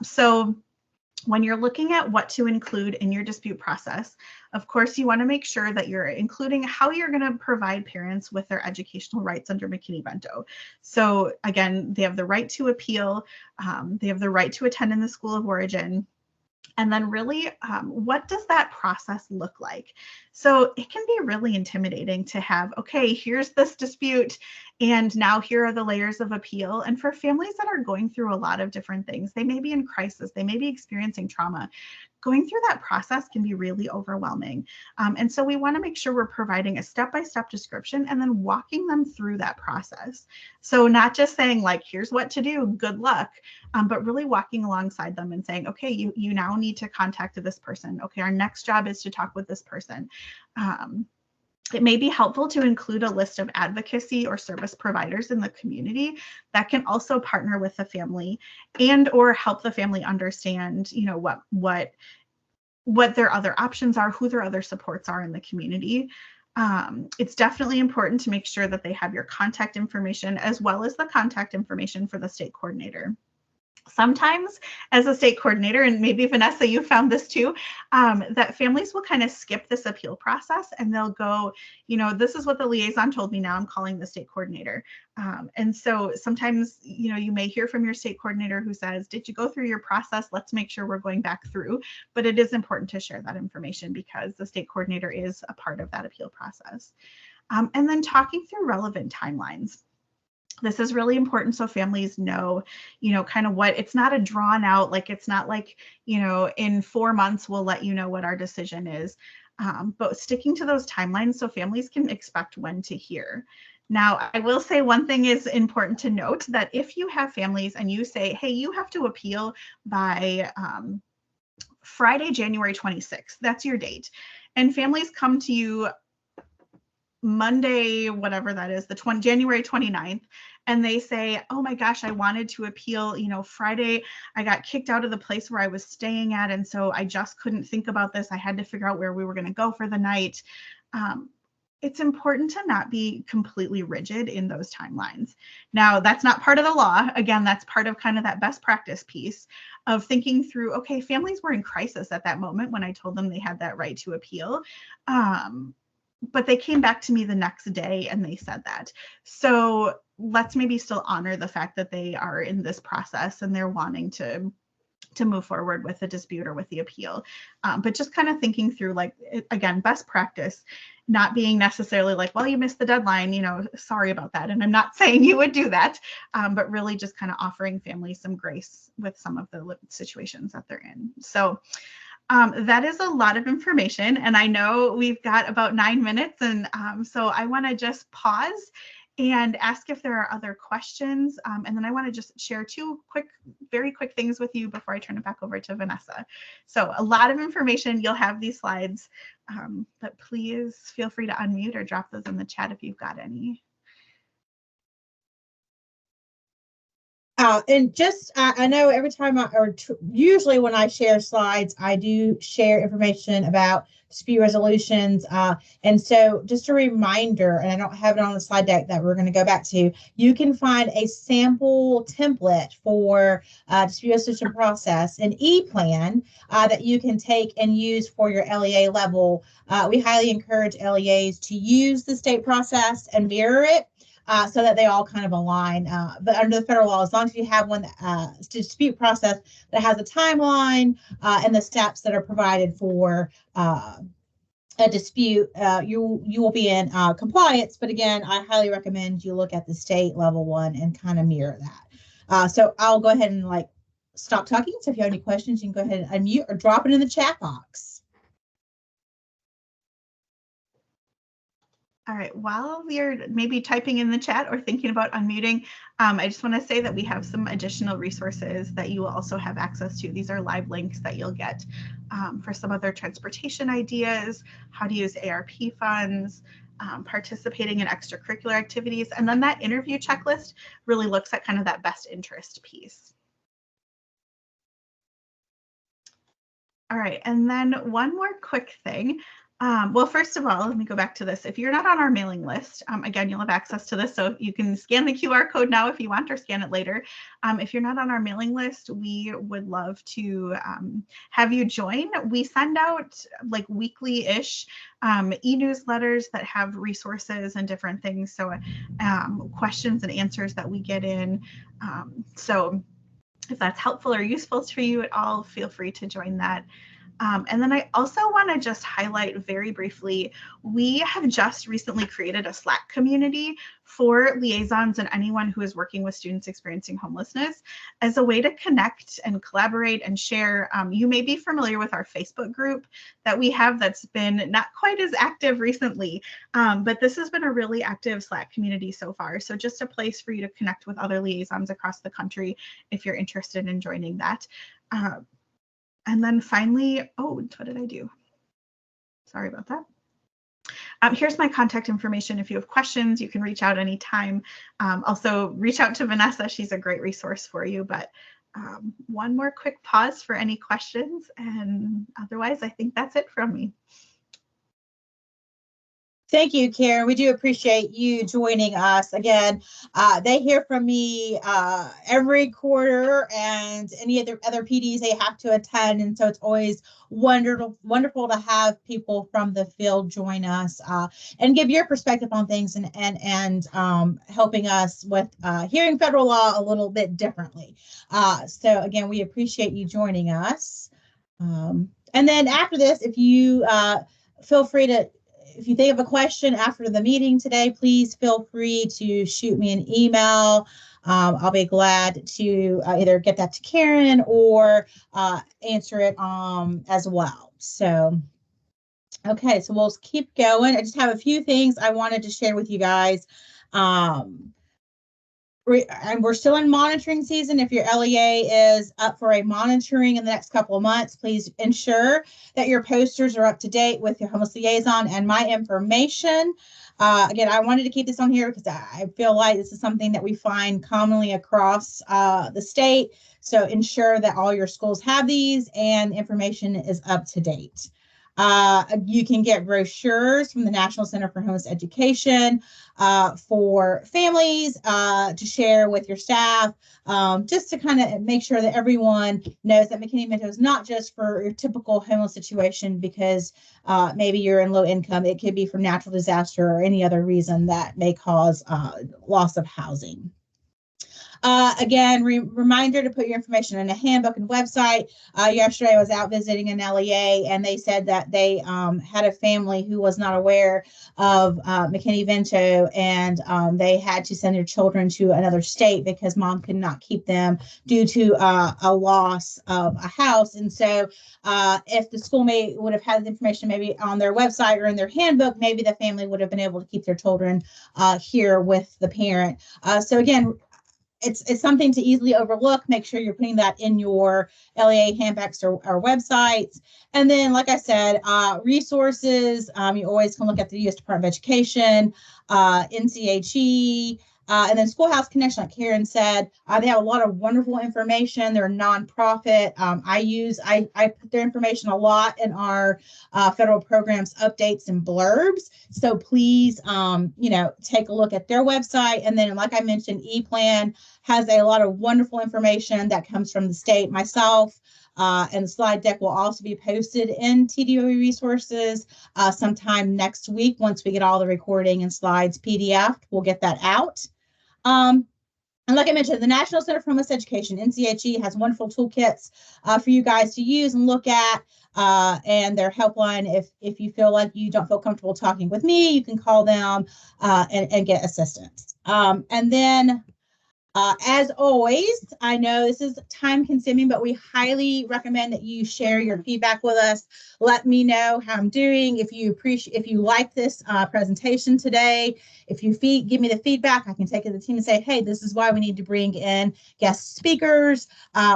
Speaker 2: So when you're looking at what to include in your dispute process, of course, you want to make sure that you're including how you're going to provide parents with their educational rights under McKinney-Vento. So again, they have the right to appeal, they have the right to attend in the school of origin. And then really, what does that process look like? So it can be really intimidating to have, okay, here's this dispute, and now here are the layers of appeal. And for families that are going through a lot of different things, they may be in crisis, they may be experiencing trauma, going through that process can be really overwhelming. And so we want to make sure we're providing a step-by-step description and then walking them through that process. So not just saying like, here's what to do, good luck, but really walking alongside them and saying, okay, you now need to contact this person. Okay, our next job is to talk with this person. It may be helpful to include a list of advocacy or service providers in the community that can also partner with the family and or help the family understand, you know, what their other options are, who their other supports are in the community. It's definitely important to make sure that they have your contact information as well as the contact information for the state coordinator. Sometimes as a state coordinator, and maybe Vanessa, you found this too, that families will kind of skip this appeal process and they'll go, you know, this is what the liaison told me, now I'm calling the state coordinator. And so sometimes, you know, you may hear from your state coordinator who says, did you go through your process? Let's make sure we're going back through. But it is important to share that information because the state coordinator is a part of that appeal process. And then talking through relevant timelines. This is really important so families know, you know, kind of what, it's not a drawn out, like it's not like, you know, in 4 months we'll let you know what our decision is, but sticking to those timelines so families can expect when to hear. Now, I will say one thing is important to note, that if you have families and you say, hey, you have to appeal by Friday, January 26th, that's your date, and families come to you Monday, whatever that is, January 29th, and they say, oh my gosh, I wanted to appeal, you know, Friday, I got kicked out of the place where I was staying at, and so I just couldn't think about this. I had to figure out where we were going to go for the night. It's important to not be completely rigid in those timelines. Now, that's not part of the law. Again, that's part of kind of that best practice piece of thinking through, okay, families were in crisis at that moment when I told them they had that right to appeal. But they came back to me the next day and they said that. So let's maybe still honor the fact that they are in this process and they're wanting to move forward with the dispute or with the appeal. But just kind of thinking through, like, again, best practice, not being necessarily like, well, you missed the deadline, you know, sorry about that. And I'm not saying you would do that, but really just kind of offering families some grace with some of the situations that they're in. So that is a lot of information, and I know we've got about 9 minutes, and so I want to just pause and ask if there are other questions, and then I want to just share two very quick things with you before I turn it back over to Vanessa. So a lot of information, you'll have these slides, but please feel free to unmute or drop those in the chat if you've got any.
Speaker 1: And just, I know every time usually when I share slides, I do share information about dispute resolutions. And so just a reminder, and I don't have it on the slide deck that we're going to go back to, you can find a sample template for dispute resolution process, an e-plan that you can take and use for your LEA level. We highly encourage LEAs to use the state process and mirror it. So that they all kind of align. But under the federal law, as long as you have one dispute process that has a timeline and the steps that are provided for a dispute, you will be in compliance. But again, I highly recommend you look at the state level one and kind of mirror that. So I'll go ahead and stop talking. So if you have any questions, you can go ahead and unmute or drop it in the chat box.
Speaker 2: All right, while you're maybe typing in the chat or thinking about unmuting, I just want to say that we have some additional resources that you will also have access to. These are live links that you'll get for some other transportation ideas, how to use ARP funds, participating in extracurricular activities, and then that interview checklist really looks at kind of that best interest piece. All right, and then one more quick thing. Well, first of all, let me go back to this. If you're not on our mailing list, again, you'll have access to this. So you can scan the QR code now if you want, or scan it later. If you're not on our mailing list, we would love to have you join. We send out like weekly-ish e-newsletters that have resources and different things. So questions and answers that we get in. So if that's helpful or useful for you at all, feel free to join that. And then I also want to just highlight very briefly, we have just recently created a Slack community for liaisons and anyone who is working with students experiencing homelessness as a way to connect and collaborate and share. You may be familiar with our Facebook group that we have that's been not quite as active recently, but this has been a really active Slack community so far. So just a place for you to connect with other liaisons across the country if you're interested in joining that. And then finally, oh, what did I do? Sorry about that. Here's my contact information. If you have questions, you can reach out anytime. Also, reach out to Vanessa. She's a great resource for you. But one more quick pause for any questions. And otherwise, I think that's it from me.
Speaker 1: Thank you, Karen. We do appreciate you joining us. Again, they hear from me every quarter, and any other PDs they have to attend. And so it's always wonderful to have people from the field join us and give your perspective on things and helping us with hearing federal law a little bit differently. So again, we appreciate you joining us. And then after this, if you feel free to, if you think of a question after the meeting today, please feel free to shoot me an email. I'll be glad to either get that to Karen or answer it as well. So, okay, so we'll keep going. I just have a few things I wanted to share with you guys. And we're still in monitoring season. If your LEA is up for a monitoring in the next couple of months, please ensure that your posters are up to date with your homeless liaison and my information. Again, I wanted to keep this on here because I feel like this is something that we find commonly across the state. So ensure that all your schools have these and information is up to date. You can get brochures from the National Center for Homeless Education for families to share with your staff, just to kind of make sure that everyone knows that McKinney-Vento is not just for your typical homeless situation because maybe you're in low income. It could be from natural disaster or any other reason that may cause loss of housing. Again, reminder to put your information in a handbook and website. Yesterday I was out visiting an LEA and they said that they had a family who was not aware of McKinney-Vento and they had to send their children to another state because mom could not keep them due to a loss of a house. And so if the school would have had the information maybe on their website or in their handbook, maybe the family would have been able to keep their children here with the parent. So again, it's something to easily overlook. Make sure you're putting that in your LEA handbooks or websites. And then, like I said, resources. You always can look at the U.S. Department of Education, NCHE, and then SchoolHouse Connection, like Karen said. They have a lot of wonderful information. They're a nonprofit. I put their information a lot in our federal programs updates and blurbs. So please, take a look at their website. And then, like I mentioned, ePlan has a lot of wonderful information that comes from the state. Myself, and the slide deck will also be posted in TDOE resources sometime next week. Once we get all the recording and slides PDF, we'll get that out. And like I mentioned, the National Center for Homeless Education, NCHE, has wonderful toolkits for you guys to use and look at, and their helpline. If you feel like you don't feel comfortable talking with me, you can call them and get assistance. And then As always, I know this is time consuming, but we highly recommend that you share your feedback with us. Let me know how I'm doing. If you like this presentation today, if you give me the feedback, I can take it to the team and say, hey, this is why we need to bring in guest speakers.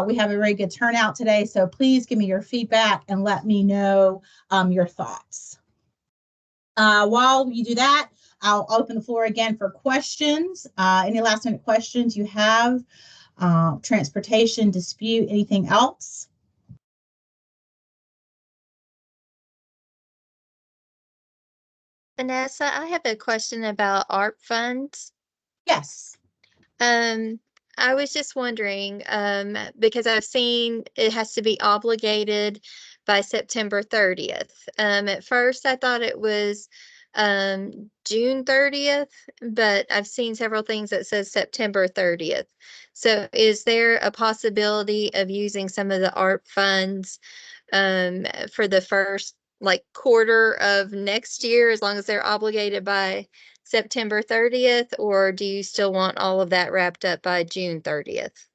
Speaker 1: We have a very good turnout today, so please give me your feedback and let me know your thoughts. While you do that, I'll open the floor again for questions. Any last minute questions you have? Transportation, dispute, anything else?
Speaker 5: Vanessa, I have a question about ARP funds.
Speaker 1: Yes.
Speaker 5: I was just wondering, because I've seen it has to be obligated by September 30th. At first I thought it was June 30th, but I've seen several things that says September 30th. So is there a possibility of using some of the ARP funds for the first quarter of next year, as long as they're obligated by September 30th, or do you still want all of that wrapped up by June 30th?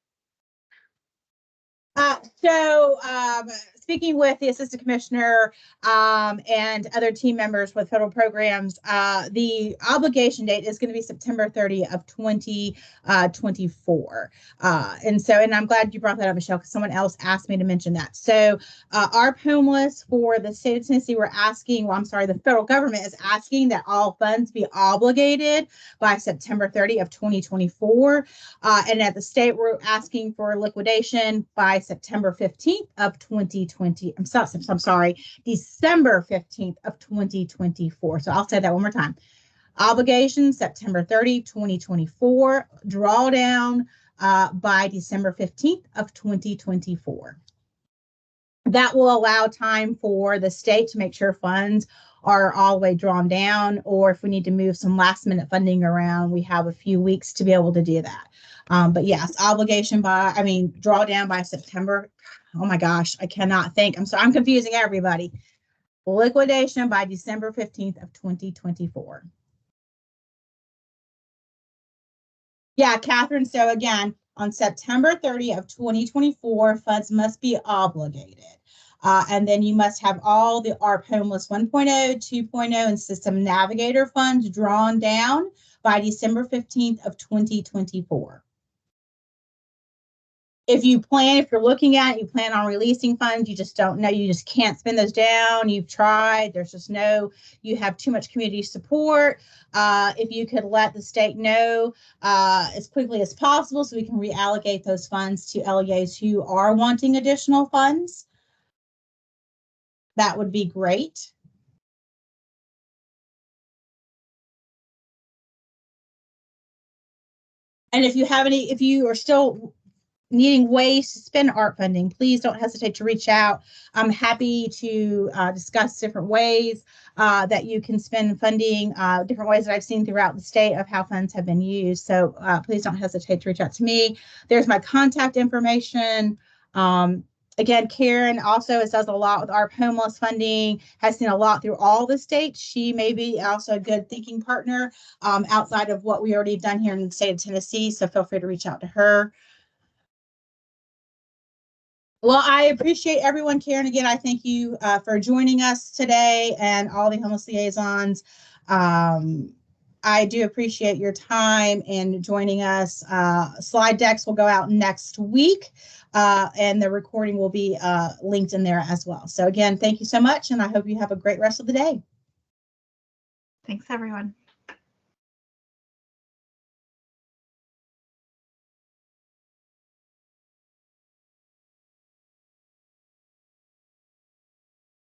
Speaker 1: Speaking with the assistant commissioner and other team members with federal programs, the obligation date is going to be September 30th of 2024. And I'm glad you brought that up, Michelle, because someone else asked me to mention that. So ARP Homeless for the state of Tennessee, the federal government is asking that all funds be obligated by September 30th of 2024. And at the state, we're asking for liquidation by September 15th of 2020. I'm sorry, December 15th of 2024. So I'll say that one more time. Obligation September 30, 2024. Drawdown by December 15th of 2024. That will allow time for the state to make sure funds are all the way drawn down, or if we need to move some last minute funding around, we have a few weeks to be able to do that. But yes, drawdown by September. Oh my gosh, I cannot think. I'm confusing everybody. Liquidation by December 15th of 2024. Yeah, Catherine. So again, on September 30th of 2024, funds must be obligated. And then you must have all the ARP Homeless 1.0, 2.0, and System Navigator funds drawn down by December 15th of 2024. If you're looking at it, you plan on releasing funds, you just don't know, you just can't spend those down, you've tried, you have too much community support. If you could let the state know as quickly as possible so we can reallocate those funds to LEAs who are wanting additional funds, that would be great. And if you are still needing ways to spend ARP funding, please don't hesitate to reach out. I'm happy to discuss different ways that you can spend funding, different ways that I've seen throughout the state of how funds have been used. So please don't hesitate to reach out to me. There's my contact information. Again, Karen also does a lot with ARP Homeless funding, has seen a lot through all the states. She may be also a good thinking partner outside of what we already have done here in the state of Tennessee. So feel free to reach out to her. Well, I appreciate everyone, Karen. Again, I thank you for joining us today and all the homeless liaisons. I do appreciate your time and joining us. Slide decks will go out next week, and the recording will be linked in there as well. So again, thank you so much, and I hope you have a great rest of the day.
Speaker 2: Thanks, everyone.